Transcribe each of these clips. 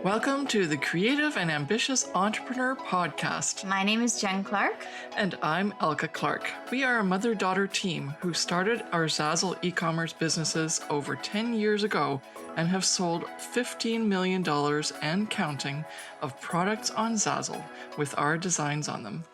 Welcome to the Creative and Ambitious Entrepreneur Podcast. My name is Jen Clark. And I'm Elka Clark. We are a mother-daughter team who started our Zazzle e-commerce businesses over 10 years ago and have sold $15 million and counting of products on Zazzle with our designs on them.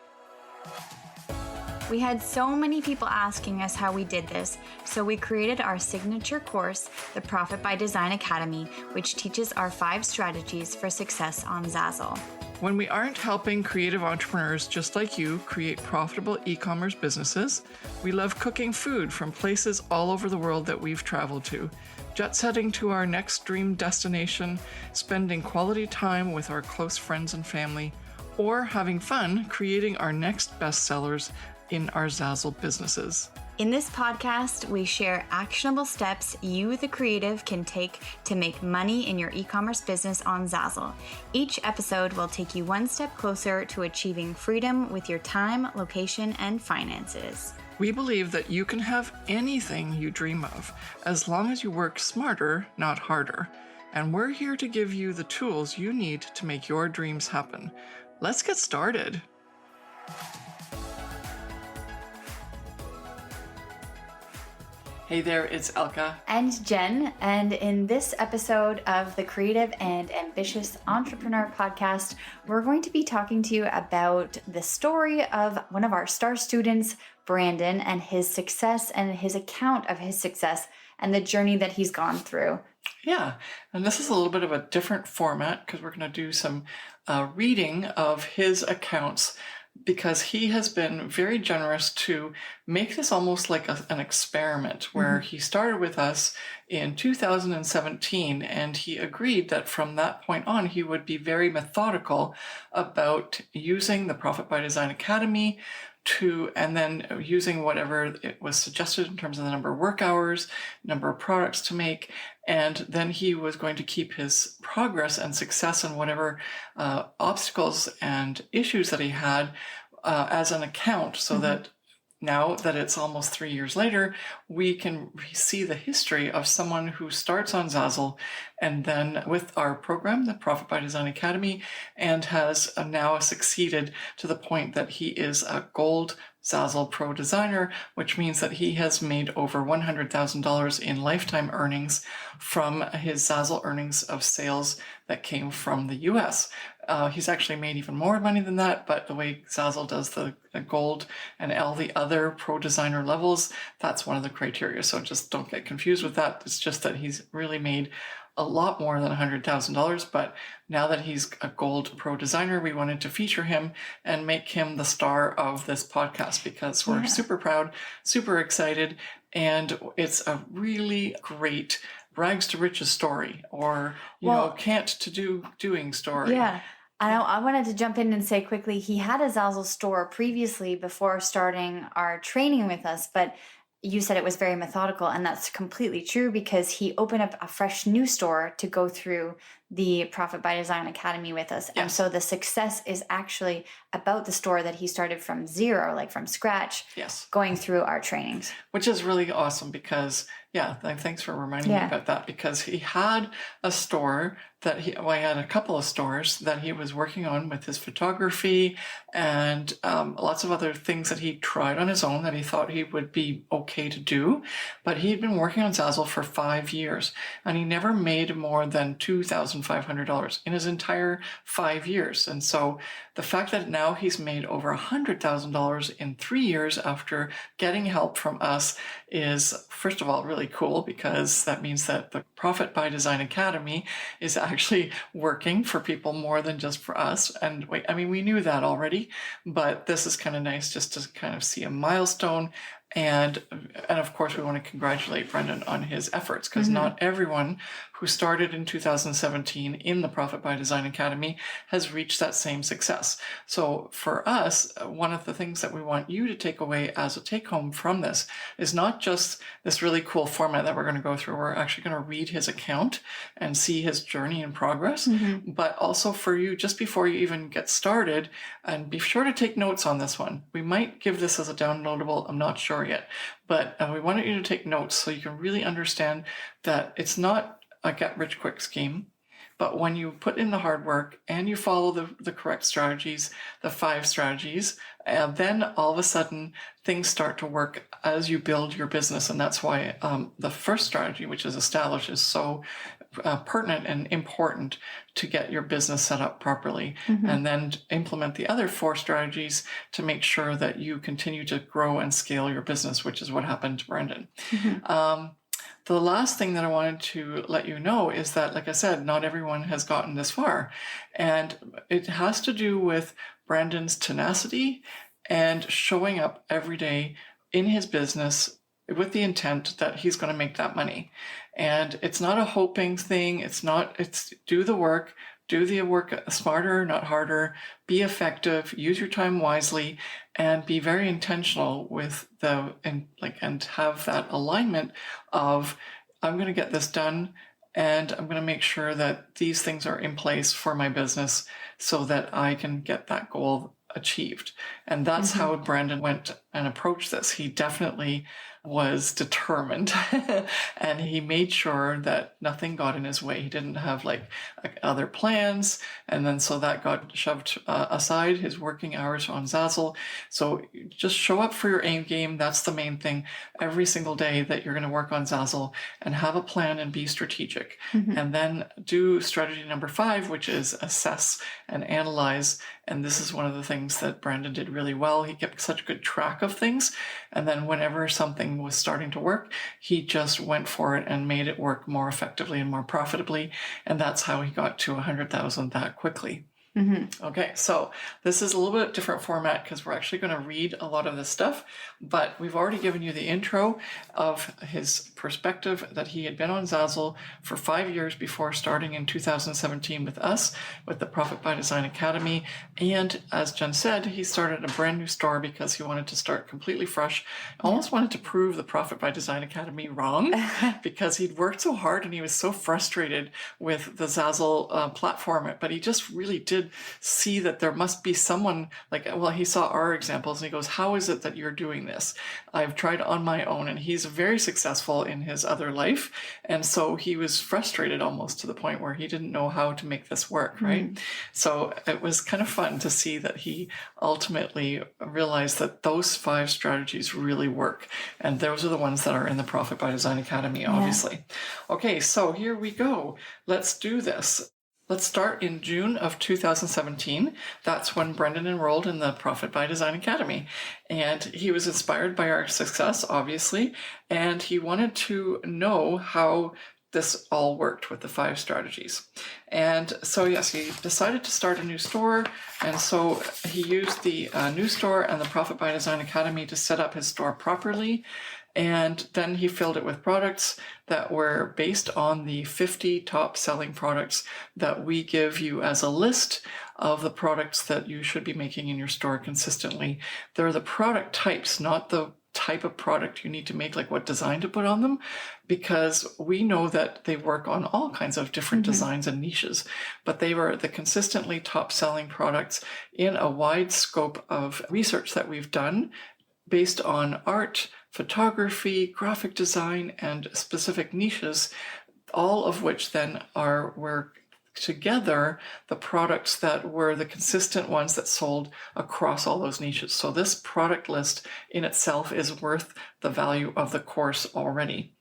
We had so many people asking us how we did this, so we created our signature course, the Profit by Design Academy, which teaches our 5 strategies for success on Zazzle. When we aren't helping creative entrepreneurs just like you create profitable e-commerce businesses, we love cooking food from places all over the world that we've traveled to, jet setting to our next dream destination, spending quality time with our close friends and family, or having fun creating our next bestsellers in our Zazzle businesses. In this podcast, we share actionable steps you, the creative, can take to make money in your e-commerce business on Zazzle. Each episode will take you one step closer to achieving freedom with your time, location, and finances. We believe that you can have anything you dream of, as long as you work smarter, not harder. And we're here to give you the tools you need to make your dreams happen. Let's get started. Hey there, it's Elka. And Jen, and in this episode of the Creative and Ambitious Entrepreneur Podcast, we're going to be talking to you about the story of one of our star students, Brandon, and his success and his account of his success and the journey that he's gone through. Yeah, and this is a little bit of a different format because we're going to do some reading of his accounts, because he has been very generous to make this almost like an experiment where he started with us in 2017, and he agreed that from that point on he would be very methodical about using the Profit by Design Academy and then using whatever it was suggested in terms of the number of work hours, number of products to make, and then he was going to keep his progress and success and whatever obstacles and issues that he had as an account, so that now that it's almost 3 years later, we can see the history of someone who starts on Zazzle and then with our program, the Profit by Design Academy, and has now succeeded to the point that he is a gold Zazzle Pro Designer, which means that he has made over $100,000 in lifetime earnings from his Zazzle earnings of sales that came from the US. He's actually made even more money than that, but the way Zazzle does the gold and all the other pro designer levels, that's one of the criteria. So just don't get confused with that. It's just that he's really made a lot more than $100,000, but now that he's a gold pro designer, we wanted to feature him and make him the star of this podcast because we're super proud, super excited, and it's a really great rags to riches story, or can't to doing story. Yeah. I wanted to jump in and say quickly, he had a Zazzle store previously before starting our training with us, but you said it was very methodical, and that's completely true because he opened up a fresh new store to go through the Profit by Design Academy with us. Yes. And so the success is actually about the store that he started from zero, like from scratch, going through our trainings. Which is really awesome because, thanks for reminding me about that, because he had a store that he had a couple of stores that he was working on with his photography and lots of other things that he tried on his own that he thought he would be okay to do. But he'd been working on Zazzle for 5 years, and he never made more than $2,500 in his entire 5 years. And so the fact that now he's made over $100,000 in 3 years after getting help from us is, first of all, really cool, because that means that the Profit by Design Academy is actually working for people more than just for us. And we knew that already, but this is kind of nice just to kind of see a milestone. And of course, we want to congratulate Brendan on his efforts, because not everyone who started in 2017 in the Profit by Design Academy has reached that same success. So for us, one of the things that we want you to take away as a take home from this is not just this really cool format that we're going to go through. We're actually going to read his account and see his journey and progress, but also for you, just before you even get started, and be sure to take notes on this one. We might give this as a downloadable, I'm not sure yet, but we wanted you to take notes so you can really understand that it's not a get-rich-quick scheme, But when you put in the hard work and you follow the correct strategies, the 5 strategies, then all of a sudden things start to work as you build your business. And that's why the first strategy, which is establish, is so pertinent and important to get your business set up properly, and then implement the other 4 strategies to make sure that you continue to grow and scale your business, which is what happened to Brendan. The last thing that I wanted to let you know is that, like I said, not everyone has gotten this far. And it has to do with Brandon's tenacity and showing up every day in his business with the intent that he's going to make that money. And it's not a hoping thing. It's do the work smarter, not harder, be effective, use your time wisely, and be very intentional with and have that alignment of, I'm going to get this done, and I'm going to make sure that these things are in place for my business so that I can get that goal achieved. And that's how Brandon went and approached this. He definitely was determined and he made sure that nothing got in his way. He didn't have other plans. And then so that got shoved aside, his working hours on Zazzle. So just show up for your aim game. That's the main thing. Every single day that you're going to work on Zazzle, and have a plan and be strategic. And then do strategy number 5, which is assess and analyze. And this is one of the things that Brandon did really well. He kept such good track of things. And then whenever something was starting to work, he just went for it and made it work more effectively and more profitably. And that's how he got to 100,000 that quickly. Okay, so this is a little bit different format because we're actually going to read a lot of this stuff, but we've already given you the intro of his perspective that he had been on Zazzle for 5 years before starting in 2017 with us, with the Profit by Design Academy. And as Jen said, he started a brand new store because he wanted to start completely fresh. Almost wanted to prove the Profit by Design Academy wrong because he'd worked so hard and he was so frustrated with the Zazzle platform, but he just really did see that there must be someone he saw our examples and he goes, how is it that you're doing this? I've tried on my own. And he's very successful in his other life. And so he was frustrated almost to the point where he didn't know how to make this work, right? So it was kind of fun to see that he ultimately realized that those 5 strategies really work. And those are the ones that are in the Profit by Design Academy, obviously. Okay, so here we go. Let's do this. Let's start in June of 2017. That's when Brendan enrolled in the Profit by Design Academy. And he was inspired by our success, obviously, and he wanted to know how this all worked with the 5 strategies. And so, yes, he decided to start a new store. And so he used the new store and the Profit by Design Academy to set up his store properly. And then he filled it with products that were based on the 50 top selling products that we give you as a list of the products that you should be making in your store consistently. They're the product types, not the type of product you need to make, like what design to put on them, because we know that they work on all kinds of different designs and niches, but they were the consistently top selling products in a wide scope of research that we've done based on art, photography, graphic design, and specific niches, all of which then were together the products that were the consistent ones that sold across all those niches. So this product list in itself is worth the value of the course already.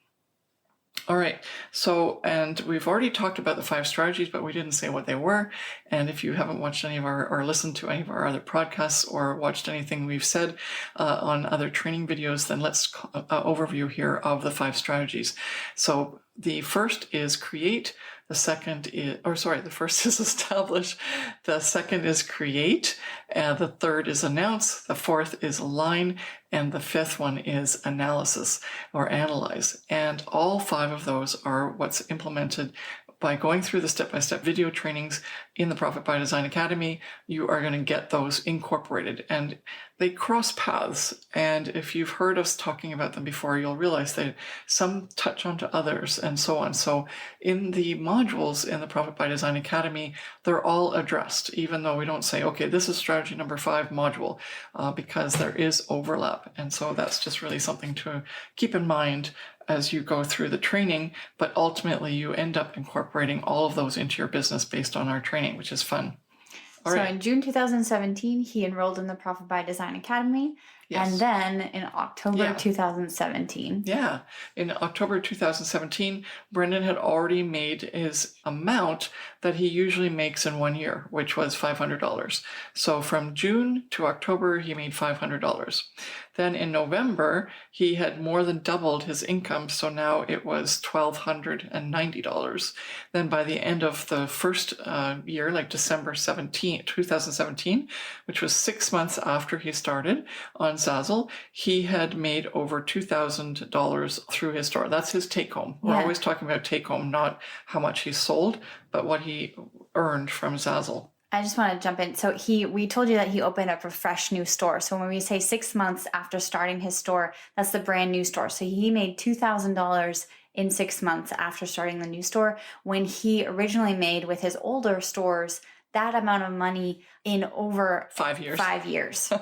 All right, so, and we've already talked about the 5 strategies, but we didn't say what they were. And if you haven't watched any of or listened to any of our other podcasts or watched anything we've said on other training videos, then let's overview here of the 5 strategies. So the first is create. The first is establish. The second is create. The third is announce. The fourth is align. And the 5th one is analysis or analyze. And all 5 of those are what's implemented by going through the step-by-step video trainings in the Profit by Design Academy. You are going to get those incorporated, and they cross paths. And if you've heard us talking about them before, you'll realize that some touch onto others and so on. So in the modules in the Profit by Design Academy, they're all addressed, even though we don't say, okay, this is strategy number 5 module, because there is overlap. And so that's just really something to keep in mind as you go through the training, but ultimately you end up incorporating all of those into your business based on our training, which is fun. All right. In June 2017, he enrolled in the Profit by Design Academy. Yes. And then in October 2017. Yeah. In October 2017, Brendan had already made his amount that he usually makes in 1 year, which was $500. So from June to October, he made $500. Then in November, he had more than doubled his income. So now it was $1,290. Then by the end of the first year, like December 2017, which was 6 months after he started on Zazzle, he had made over $2,000 through his store. That's his take home. We're always talking about take home, not how much he sold, but what he earned from Zazzle. I just want to jump in. So we told you that he opened up a fresh new store. So when we say 6 months after starting his store, that's the brand new store. So he made $2,000 in 6 months after starting the new store, when he originally made with his older stores that amount of money in over 5 years. 5 years.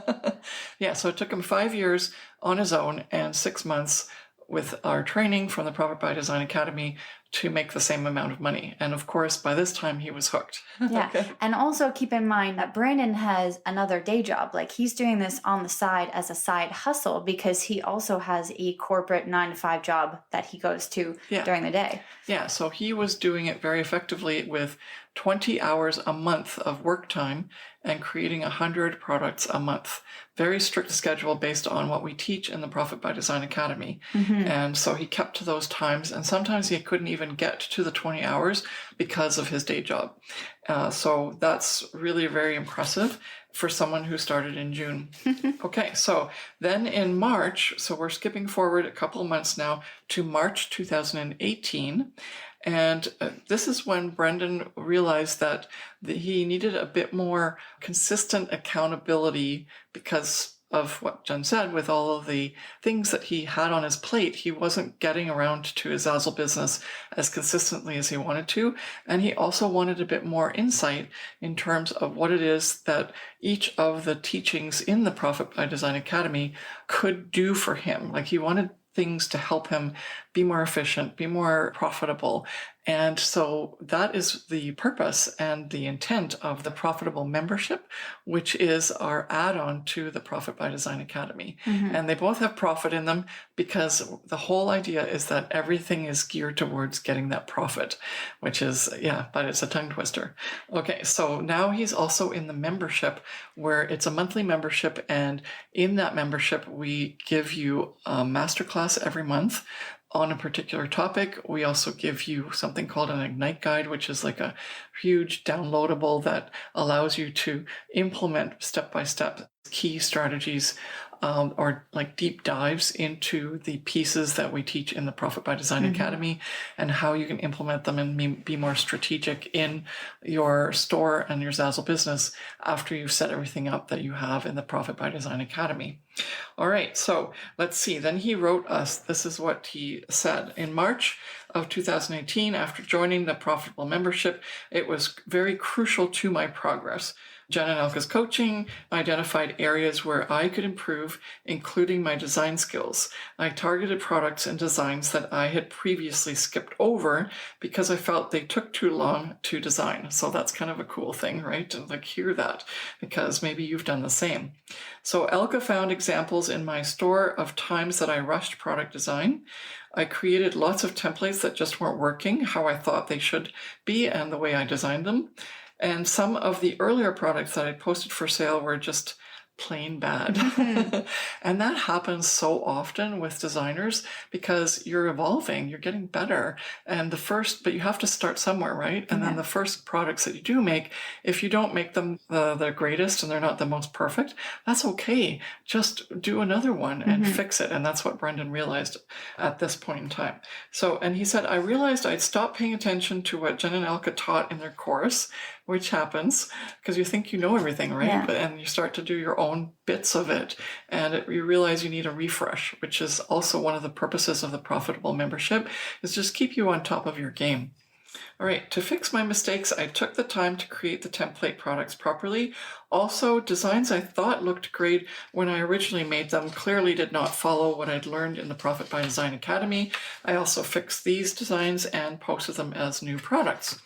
Yeah, so it took him 5 years on his own and 6 months with our training from the Profit by Design Academy to make the same amount of money. And of course, by this time he was hooked. Yeah. Okay. And also keep in mind that Brandon has another day job. Like, he's doing this on the side as a side hustle because he also has a corporate 9-to-5 job that he goes to during the day. Yeah. So he was doing it very effectively with 20 hours a month of work time and creating 100 products a month. Very strict schedule based on what we teach in the Profit by Design Academy. And so he kept to those times, and sometimes he couldn't even get to the 20 hours because of his day job. So that's really very impressive for someone who started in June. Okay, so then in March, so we're skipping forward a couple of months now to March 2018. And this is when Brendan realized that he needed a bit more consistent accountability because of what Jen said, with all of the things that he had on his plate. He wasn't getting around to his Zazzle business as consistently as he wanted to. And he also wanted a bit more insight in terms of what it is that each of the teachings in the Profit by Design Academy could do for him. Like, he wanted things to help him be more efficient, be more profitable. And so that is the purpose and the intent of the Profitable Membership, which is our add-on to the Profit by Design Academy. And they both have profit in them because the whole idea is that everything is geared towards getting that profit, which is, but it's a tongue twister. Okay, so now he's also in the membership, where it's a monthly membership. And in that membership, we give you a masterclass every month on a particular topic. We also give you something called an Ignite Guide, which is like a huge downloadable that allows you to implement step-by-step key strategies or like deep dives into the pieces that we teach in the Profit by Design Academy, and how you can implement them and be more strategic in your store and your Zazzle business after you've set everything up that you have in the Profit by Design Academy. All right, so let's see. Then he wrote us, this is what he said. In March of 2018, after joining the Profitable Membership, it was very crucial to my progress. Jen and Elka's coaching identified areas where I could improve, including my design skills. I targeted products and designs that I had previously skipped over because I felt they took too long to design. So that's kind of a cool thing, right? To like hear that, because maybe you've done the same. So Elka found examples in my store of times that I rushed product design. I created lots of templates that just weren't working how I thought they should be and the way I designed them. And some of the earlier products that I posted for sale were just plain bad. And that happens so often with designers because you're evolving, you're getting better. And but you have to start somewhere, right? And then the first products that you do make, if you don't make them the greatest and they're not the most perfect, that's okay. Just do another one and fix it. And that's what Brendan realized at this point in time. So, and he said, I realized I'd stopped paying attention to what Jen and Elka taught in their course, which happens because you think you know everything, right? And you start to do your own bits of it, and you realize you need a refresh, which is also one of the purposes of the Profitable Membership, is just keep you on top of your game. All right, to fix my mistakes, I took the time to create the template products properly. Also, designs I thought looked great when I originally made them clearly did not follow what I'd learned in the Profit by Design Academy. I also fixed these designs and posted them as new products.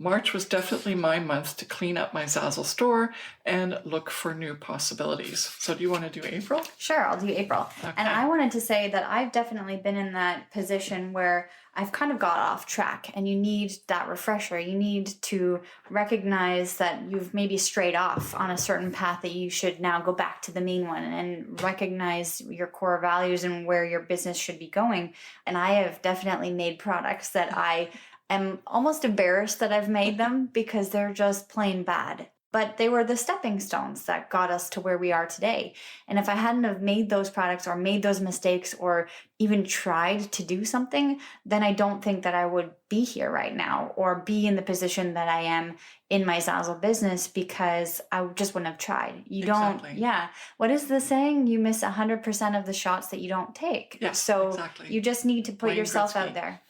March was definitely my month to clean up my Zazzle store and look for new possibilities. So do you want to do April? Sure, I'll do April. Okay. And I wanted to say that I've definitely been in that position where I've kind of got off track, and you need that refresher. You need to recognize that you've maybe strayed off on a certain path, that you should now go back to the main one and recognize your core values and where your business should be going. And I have definitely made products that I am almost embarrassed that I've made them because they're just plain bad. But they were the stepping stones that got us to where we are today. And if I hadn't have made those products or made those mistakes or even tried to do something, then I don't think that I would be here right now or be in the position that I am in my Zazzle business, because I just wouldn't have tried. You Exactly. don't, yeah. What is the saying? You miss 100% of the shots that you don't take. Yes, so exactly. you just need to put Wayne yourself Gretzky. out there.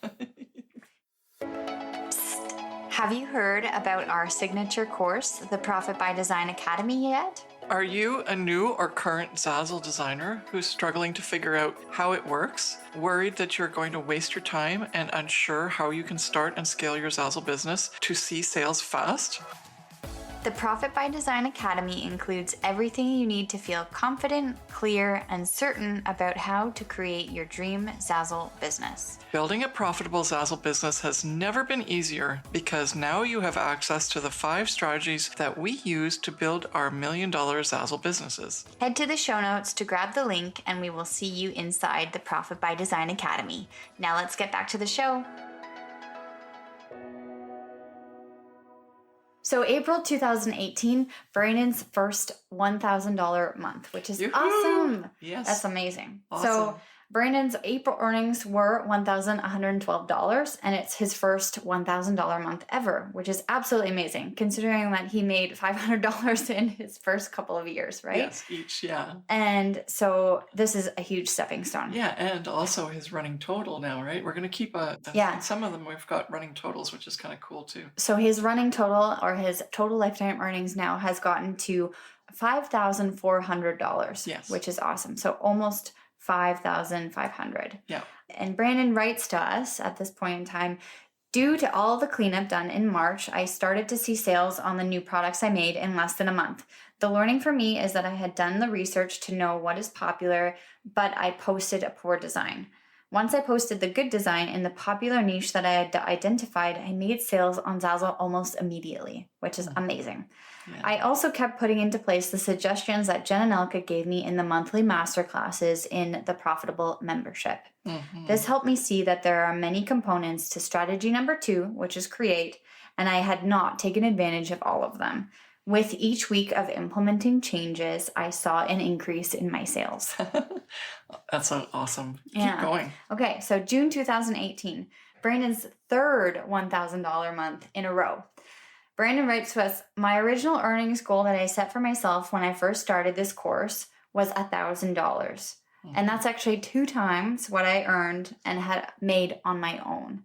Have you heard about our signature course, the Profit by Design Academy, yet? Are you a new or current Zazzle designer who's struggling to figure out how it works, worried that you're going to waste your time, and unsure how you can start and scale your Zazzle business to see sales fast? The Profit by Design Academy includes everything you need to feel confident, clear, and certain about how to create your dream Zazzle business. Building a profitable Zazzle business has never been easier, because now you have access to the 5 strategies that we use to build our $1 million Zazzle businesses. Head to the show notes to grab the link, and we will see you inside the Profit by Design Academy. Now let's get back to the show. So April 2018, Brandon's first $1,000 month, which is Yoo-hoo! Awesome. Yes. That's amazing. Awesome. So Brandon's April earnings were $1,112, and it's his first $1,000 month ever, which is absolutely amazing, considering that he made $500 in his first couple of years, right? Yes, each, yeah. And so this is a huge stepping stone. Yeah, and also his running total now, right? We're going to keep some of them we've got running totals, which is kind of cool too. So his running total, or his total lifetime earnings now, has gotten to $5,400, Yes. which is awesome. So almost $5,500. Yeah. And Brandon writes to us at this point in time, due to all the cleanup done in March, I started to see sales on the new products I made in less than a month. The learning for me is that I had done the research to know what is popular, but I posted a poor design. Once I posted the good design in the popular niche that I had identified, I made sales on Zazzle almost immediately, which is amazing. Yeah. I also kept putting into place the suggestions that Jen and Elka gave me in the monthly masterclasses in the Profitable membership. Mm-hmm. This helped me see that there are many components to strategy number 2, which is create, and I had not taken advantage of all of them. With each week of implementing changes, I saw an increase in my sales. That's awesome. Yeah. Keep going. Okay, so June 2018, Brandon's third $1,000 month in a row. Brandon writes to us, my original earnings goal that I set for myself when I first started this course was $1,000. Mm-hmm. And that's actually 2 times what I earned and had made on my own.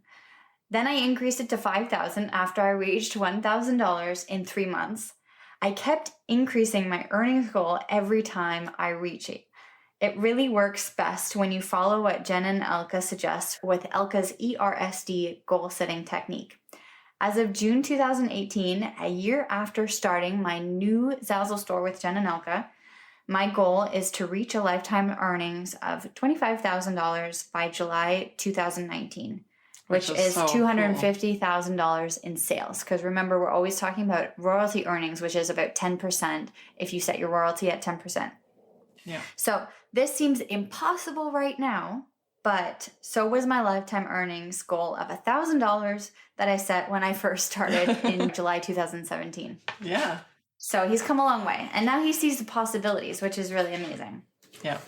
Then I increased it to $5,000 after I reached $1,000 in 3 months. I kept increasing my earnings goal every time I reach it. It really works best when you follow what Jen and Elka suggest with Elka's ERSD goal setting technique. As of June 2018, a year after starting my new Zazzle store with Jen and Elka, my goal is to reach a lifetime earnings of $25,000 by July 2019. Which is so $250,000 in sales. Because remember, we're always talking about royalty earnings, which is about 10% if you set your royalty at 10%. Yeah. So this seems impossible right now, but so was my lifetime earnings goal of $1,000 that I set when I first started in July 2017. Yeah. So he's come a long way. And now he sees the possibilities, which is really amazing. Yeah.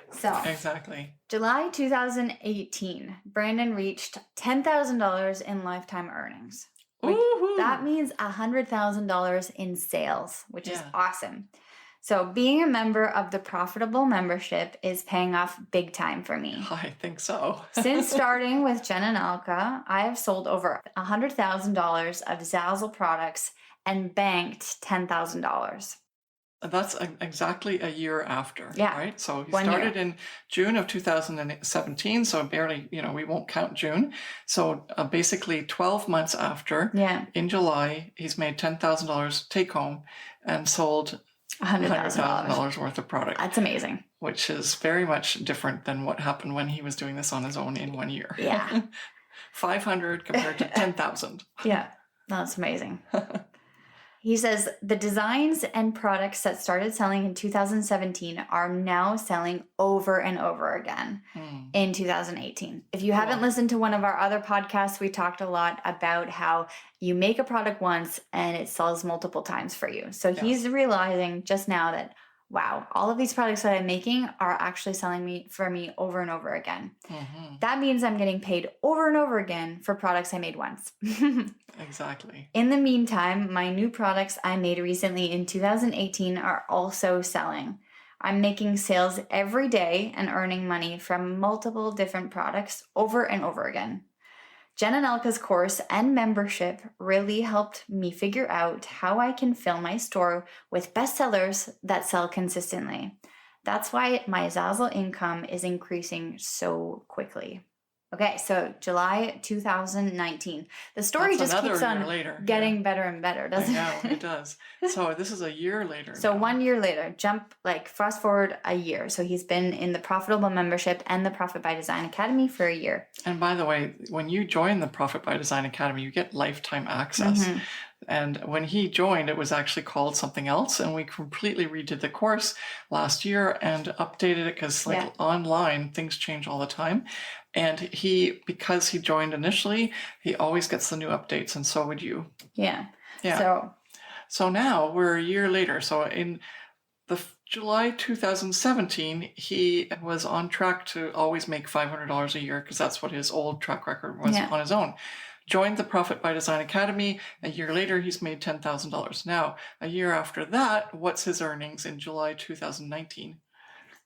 So exactly. July 2018, Brandon reached $10,000 in lifetime earnings. That means $100,000 in sales, which is awesome. So being a member of the profitable membership is paying off big time for me. I think so. Since starting with Jen and Alka, I have sold over $100,000 of Zazzle products and banked $10,000. That's exactly a year after, Yeah, right? So he 1 year. started in June of 2017, so barely, we won't count June. So basically 12 months after, Yeah, in July, he's made $10,000 take home and sold $100,000. $100,000 worth of product, That's amazing. which is very much different than what happened when he was doing this on his own in 1 year. Yeah. 500 compared to 10,000. Yeah, that's amazing. He says the designs and products that started selling in 2017 are now selling over and over again in 2018. If you haven't listened to one of our other podcasts, we talked a lot about how you make a product once and it sells multiple times for you. So he's realizing just now that, wow, all of these products that I'm making are actually selling for me over and over again. That means I'm getting paid over and over again for products I made once. Exactly. In the meantime, my new products I made recently in 2018 are also selling. I'm making sales every day and earning money from multiple different products over and over again. Jen and Alka's course and membership really helped me figure out how I can fill my store with bestsellers that sell consistently. That's why my Zazzle income is increasing so quickly. Okay, so July 2019. The story That's just keeps on getting better and better, doesn't it? I know, it does. So this is a year later. So now. 1 year later, fast forward a year. So he's been in the Profitable Membership and the Profit by Design Academy for a year. And by the way, when you join the Profit by Design Academy, you get lifetime access. And when he joined, it was actually called something else. And we completely redid the course last year and updated it because online, things change all the time. And because he joined initially, he always gets the new updates. And so would you. Yeah. So now we're a year later. So in the July 2017, he was on track to always make $500 a year because that's what his old track record was on his own. Joined the Profit by Design Academy. A year later, he's made $10,000. Now, a year after that, what's his earnings in July 2019?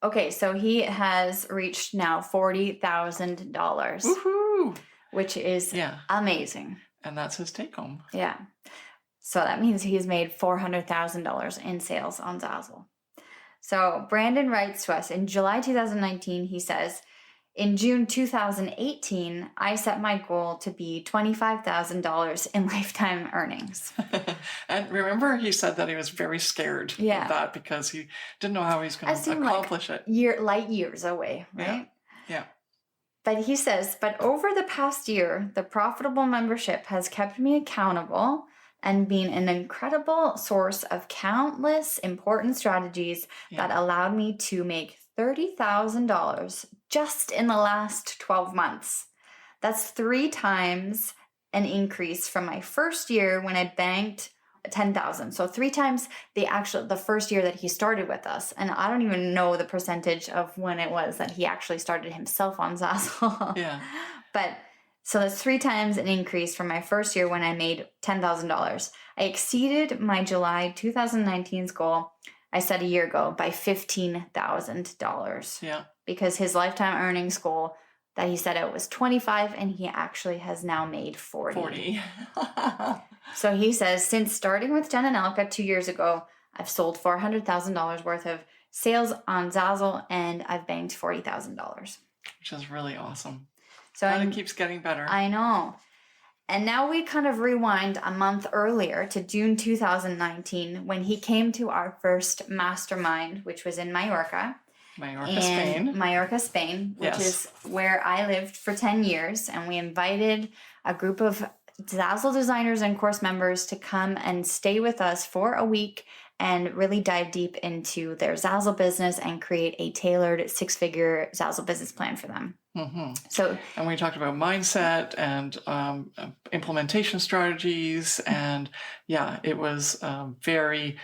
Okay, so he has reached now $40,000. Woohoo! Which is amazing. And that's his take home. Yeah. So that means he's made $400,000 in sales on Zazzle. So Brandon writes to us in July 2019, he says, in June 2018, I set my goal to be $25,000 in lifetime earnings. And remember, he said that he was very scared of that because he didn't know how he was going to accomplish it. Light years away, right? Yeah. But he says, but over the past year, the Profitable Membership has kept me accountable and been an incredible source of countless important strategies that allowed me to make $30,000 just in the last 12 months. That's 3 times an increase from my first year when I banked 10,000. So 3 times the first year that he started with us. And I don't even know the percentage of when it was that he actually started himself on Zazzle. Yeah. But so that's 3 times an increase from my first year when I made $10,000. I exceeded my July 2019's goal I set a year ago by $15,000. Yeah. Because his lifetime earnings goal that he set out was 25 and he actually has now made 40. So he says, since starting with Jen and Alka 2 years ago, I've sold $400,000 worth of sales on Zazzle and I've banked $40,000. Which is really awesome. So it keeps getting better. I know. And now we kind of rewind a month earlier to June 2019 when he came to our first mastermind, which was in Mallorca. Mallorca, Spain, which is where I lived for 10 years. And we invited a group of Zazzle designers and course members to come and stay with us for a week and really dive deep into their Zazzle business and create a tailored 6-figure Zazzle business plan for them. And we talked about mindset and implementation strategies, and it was very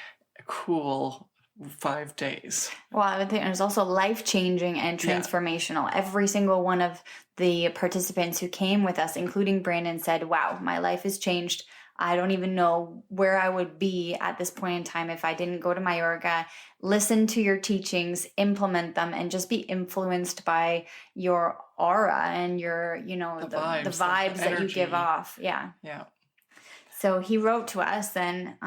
cool 5 days. Well, I would think it was also life-changing and transformational. Every single one of the participants who came with us, including Brandon, said, wow, my life has changed. I don't even know where I would be at this point in time if I didn't go to Majorca, listen to your teachings, implement them, and just be influenced by your aura and your, the vibes the that you give energy. off. Yeah. Yeah. So he wrote to us then,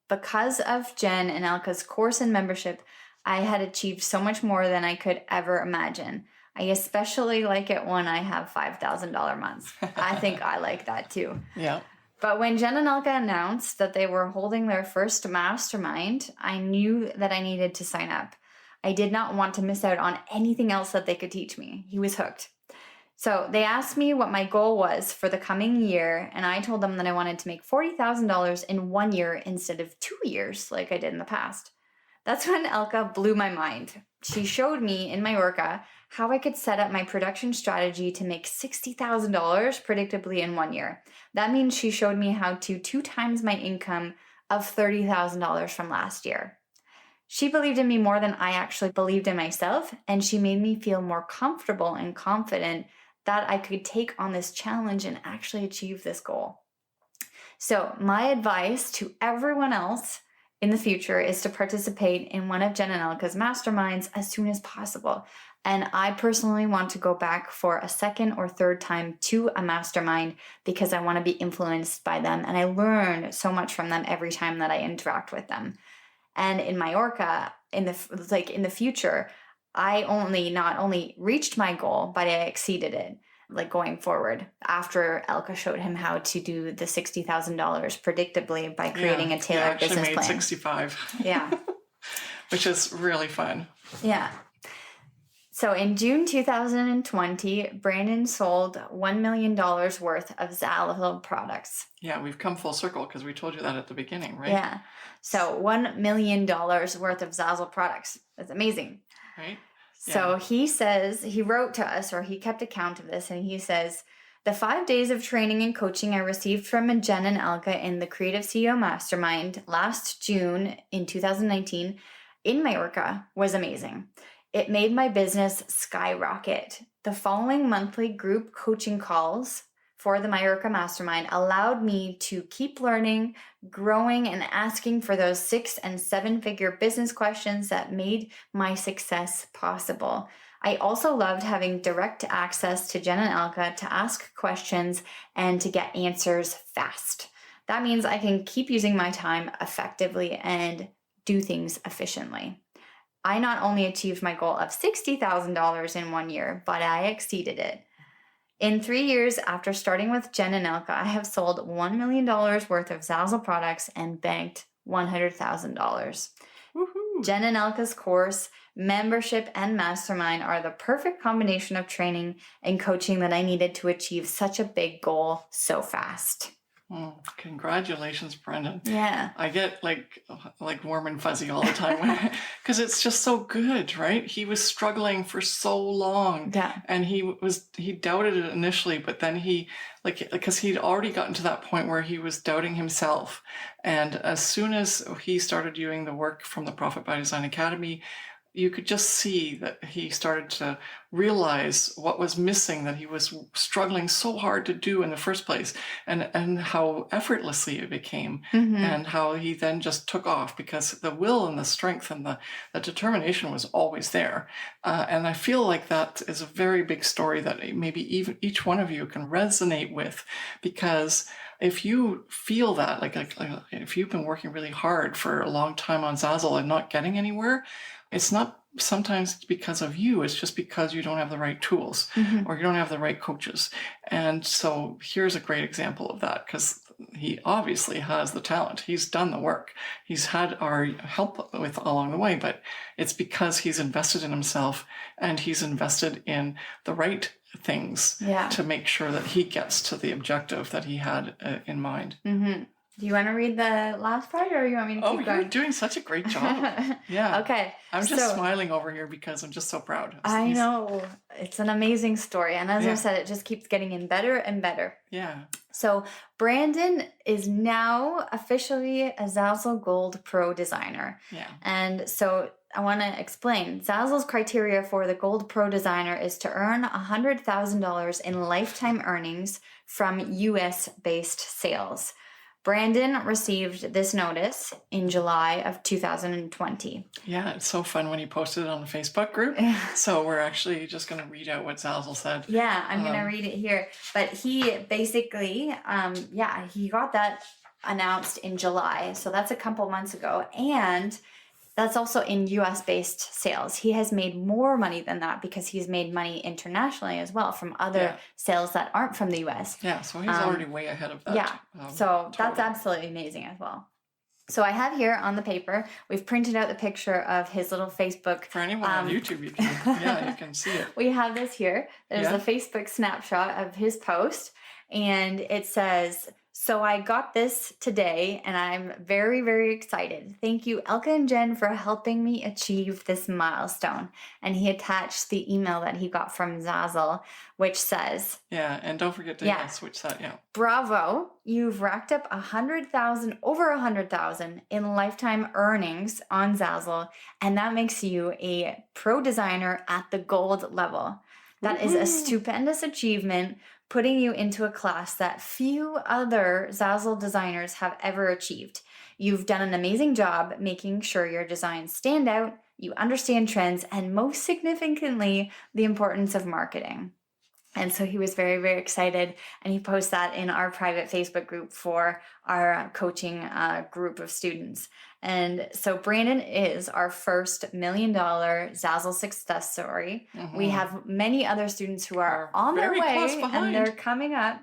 because of Jen and Elka's course and membership, I had achieved so much more than I could ever imagine. I especially like it when I have $5,000 months. I think I like that too. Yeah. But when Jen and Elka announced that they were holding their first mastermind, I knew that I needed to sign up. I did not want to miss out on anything else that they could teach me. He was hooked. So they asked me what my goal was for the coming year, and I told them that I wanted to make $40,000 in 1 year instead of 2 years like I did in the past. That's when Elka blew my mind. She showed me in Majorca how I could set up my production strategy to make $60,000 predictably in 1 year. That means she showed me how to 2 times my income of $30,000 from last year. She believed in me more than I actually believed in myself, and she made me feel more comfortable and confident that I could take on this challenge and actually achieve this goal. So my advice to everyone else in the future is to participate in one of Jen and Elka's masterminds as soon as possible. And I personally want to go back for a second or third time to a mastermind because I want to be influenced by them. And I learn so much from them every time that I interact with them. And in Majorca, in the future, I not only reached my goal, but I exceeded it, going forward, after Elka showed him how to do the $60,000 predictably by creating a tailored business plan. Made 65. Yeah. Which is really fun. Yeah. So in June 2020, Brandon sold $1 million worth of Zazzle products. Yeah, we've come full circle because we told you that at the beginning, right? Yeah. So $1 million worth of Zazzle products. That's amazing. Right. So he wrote to us, or he kept account of this, and he says, the 5 days of training and coaching I received from Jen and Elka in the Creative CEO Mastermind last June in 2019 in Majorca was amazing. It made my business skyrocket. The following monthly group coaching calls for the Majorca Mastermind allowed me to keep learning, growing, and asking for those 6- and 7-figure business questions that made my success possible. I also loved having direct access to Jen and Elka to ask questions and to get answers fast. That means I can keep using my time effectively and do things efficiently. I not only achieved my goal of $60,000 in 1 year, but I exceeded it. In 3 years after starting with Jen and Elka, I have sold $1 million worth of Zazzle products and banked $100,000. Jen and Elka's course, membership, and mastermind are the perfect combination of training and coaching that I needed to achieve such a big goal so fast. Congratulations, Brendan. Yeah. I get like warm and fuzzy all the time because it's just so good, right? He was struggling for so long. Yeah. And he doubted it initially, but then because he'd already gotten to that point where he was doubting himself. And as soon as he started doing the work from the Profit by Design Academy, you could just see that he started to realize what was missing, that he was struggling so hard to do in the first place, and how effortlessly it became, and how he then just took off because the will and the strength and the determination was always there. And I feel like that is a very big story that maybe even each one of you can resonate with, because if you feel that, like if you've been working really hard for a long time on Zazzle and not getting anywhere, it's not sometimes because of you, it's just because you don't have the right tools or you don't have the right coaches. And so here's a great example of that, because he obviously has the talent. He's done the work. He's had our help with along the way, but it's because he's invested in himself and he's invested in the right things to make sure that he gets to the objective that he had in mind. Do you want to read the last part, or you want me to keep going? You're doing such a great job. Yeah. Okay. I'm just smiling over here because I'm just so proud. I know. It's an amazing story. And as I said, it just keeps getting in better and better. Yeah. So Brandon is now officially a Zazzle Gold Pro designer. Yeah. And so I want to explain. Zazzle's criteria for the Gold Pro designer is to earn $100,000 in lifetime earnings from US-based sales. Brandon received this notice in July of 2020. Yeah, it's so fun when he posted it on the Facebook group. So we're actually just going to read out what Zazzle said. Yeah, I'm going to read it here. But he basically, he got that announced in July. So that's a couple months ago. And that's also in US based sales. He has made more money than that because he's made money internationally as well from other sales that aren't from the US. Yeah, so he's already way ahead of that. Yeah, so that's absolutely amazing as well. So I have here on the paper, we've printed out the picture of his little Facebook. For anyone on YouTube, you can see it. We have this here. There's a Facebook snapshot of his post, and it says, "So I got this today, and I'm very, very excited. Thank you, Elka and Jen, for helping me achieve this milestone." And he attached the email that he got from Zazzle, which says, "Yeah, and don't forget to switch that. Yeah, bravo! You've racked up over 100,000 in lifetime earnings on Zazzle, and that makes you a pro designer at the gold level. That is a stupendous achievement, putting you into a class that few other Zazzle designers have ever achieved. You've done an amazing job making sure your designs stand out, you understand trends, and most significantly, the importance of marketing." And so he was very, very excited, and he posts that in our private Facebook group for our coaching group of students. And so Brandon is our first $1 million Zazzle success story. We have many other students who are on their way and they're coming up.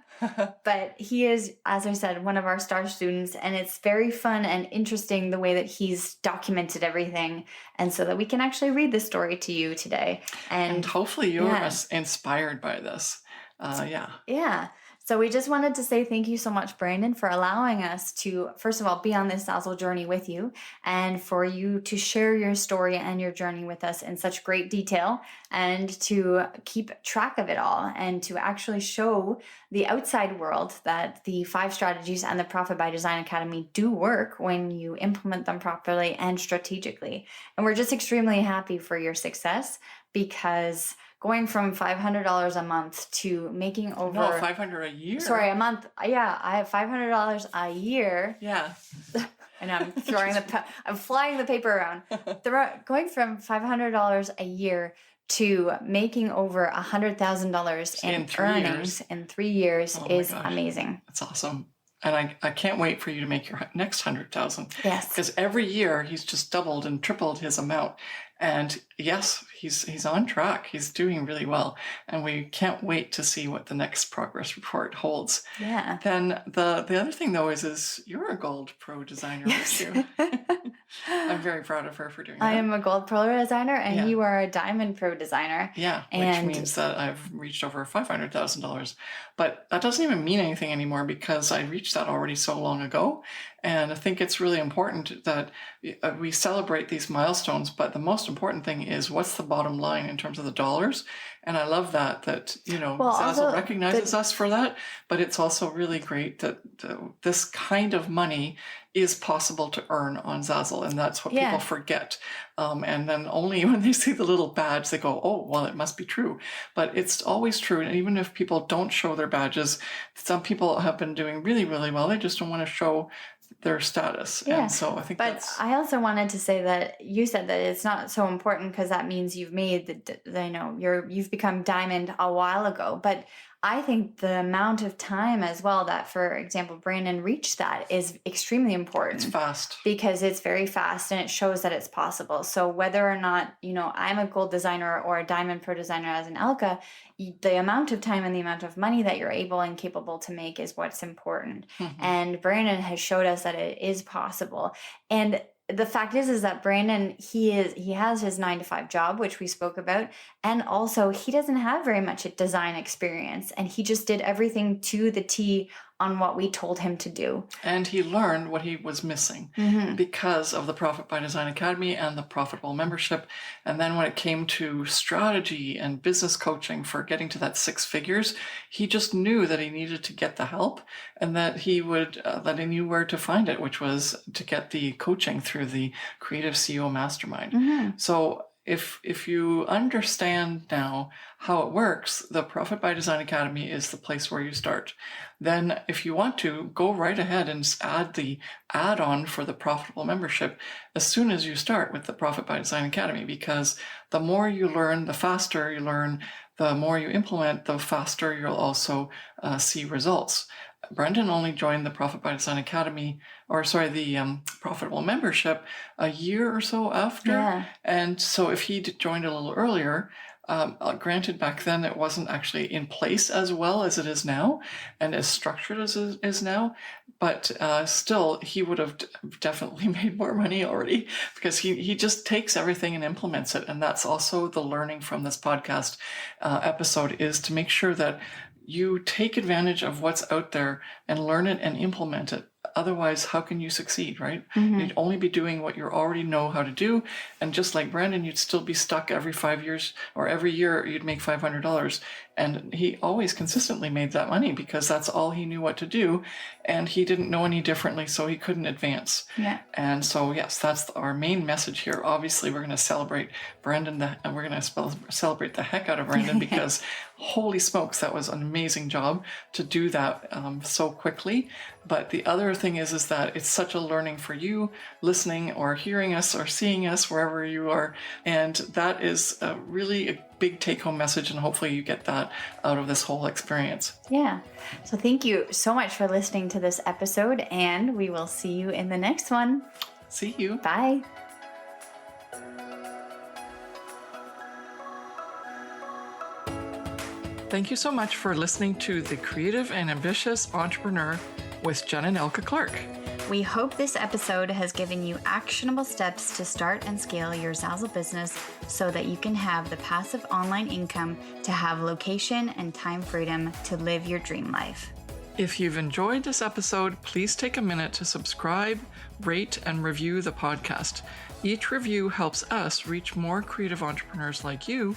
But he is, as I said, one of our star students, and it's very fun and interesting the way that he's documented everything, and so that we can actually read the story to you today. And hopefully you're inspired by this. Yeah. So we just wanted to say thank you so much, Brandon, for allowing us to, first of all, be on this Zazzle journey with you, and for you to share your story and your journey with us in such great detail, and to keep track of it all, and to actually show the outside world that the 5 strategies and the Profit by Design Academy do work when you implement them properly and strategically. And we're just extremely happy for your success, because going from $500 a month to making over... No, $500 a year. Sorry, a month. Yeah, I have $500 a year. Yeah. And I'm I'm flying the paper around. Going from $500 a year to making over $100,000 in earnings in 3 years is amazing. That's awesome. And I can't wait for you to make your next 100,000. Yes. Because every year he's just doubled and tripled his amount. And yes, he's on track. He's doing really well. And we can't wait to see what the next progress report holds. Yeah. Then the other thing, though, is you're a gold pro designer, aren't you? I'm very proud of her for doing that. I am a gold pro designer, and you are a diamond pro designer. Yeah, which means that I've reached over $500,000. But that doesn't even mean anything anymore, because I reached that already so long ago. And I think it's really important that we celebrate these milestones, but the most important thing is what's the bottom line in terms of the dollars. And I love that Zazzle recognizes us for that, but it's also really great that this kind of money is possible to earn on Zazzle, and that's what people forget. And then only when they see the little badge, they go, "Oh, well, it must be true." But it's always true, and even if people don't show their badges, some people have been doing really, really well. They just don't want to show their status. Yeah. And so I think I also wanted to say that you said that it's not so important because that means you've made you've become diamond a while ago. But I think the amount of time as well that, for example, Brandon reached that is extremely important. It's fast. Because it's very fast, and it shows that it's possible. So whether or not, I'm a gold designer or a diamond pro designer as an Elka, the amount of time and the amount of money that you're able and capable to make is what's important. And Brandon has showed us that it is possible. And the fact is that Brandon, he has his 9-to-5 job, which we spoke about. And also he doesn't have very much design experience, and he just did everything to the T on what we told him to do. And he learned what he was missing because of the Profit by Design Academy and the Profitable membership. And then when it came to strategy and business coaching for getting to that 6 figures, he just knew that he needed to get the help, and that he knew where to find it, which was to get the coaching through the Creative CEO Mastermind. So if you understand now how it works, the Profit by Design Academy is the place where you start. Then if you want to, go right ahead and add the add-on for the profitable membership as soon as you start with the Profit by Design Academy, because the more you learn, the faster you learn, the more you implement, the faster you'll also see results. Brendan only joined the Profit by Design Academy, the profitable membership, a year or so after. Yeah. And so if he joined a little earlier, granted, back then it wasn't actually in place as well as it is now and as structured as it is now, but still he would have definitely made more money already, because he just takes everything and implements it. And that's also the learning from this podcast episode, is to make sure that you take advantage of what's out there and learn it and implement it. Otherwise, how can you succeed, right? You'd only be doing what you already know how to do. And just like Brandon, you'd still be stuck every 5 years, or every year you'd make $500. And he always consistently made that money because that's all he knew what to do. And he didn't know any differently, so he couldn't advance. Yeah. And so, yes, that's our main message here. Obviously, we're going to celebrate Brendan, and we're going to celebrate the heck out of Brendan because holy smokes, that was an amazing job to do that so quickly. But the other thing is that it's such a learning for you listening or hearing us or seeing us wherever you are. And that is really a big take-home message, and hopefully you get that out of this whole experience. Yeah. So thank you so much for listening to this episode, and we will see you in the next one. See you. Bye. Thank you so much for listening to The Creative and Ambitious Entrepreneur with Jen and Elka Clark. We hope this episode has given you actionable steps to start and scale your Zazzle business so that you can have the passive online income to have location and time freedom to live your dream life. If you've enjoyed this episode, please take a minute to subscribe, rate, and review the podcast. Each review helps us reach more creative entrepreneurs like you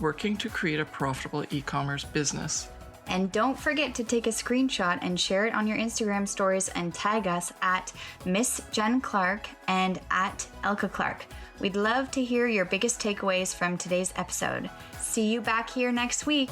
working to create a profitable e-commerce business. And don't forget to take a screenshot and share it on your Instagram stories and tag us at Miss Jen Clark and at Elka Clark. We'd love to hear your biggest takeaways from today's episode. See you back here next week.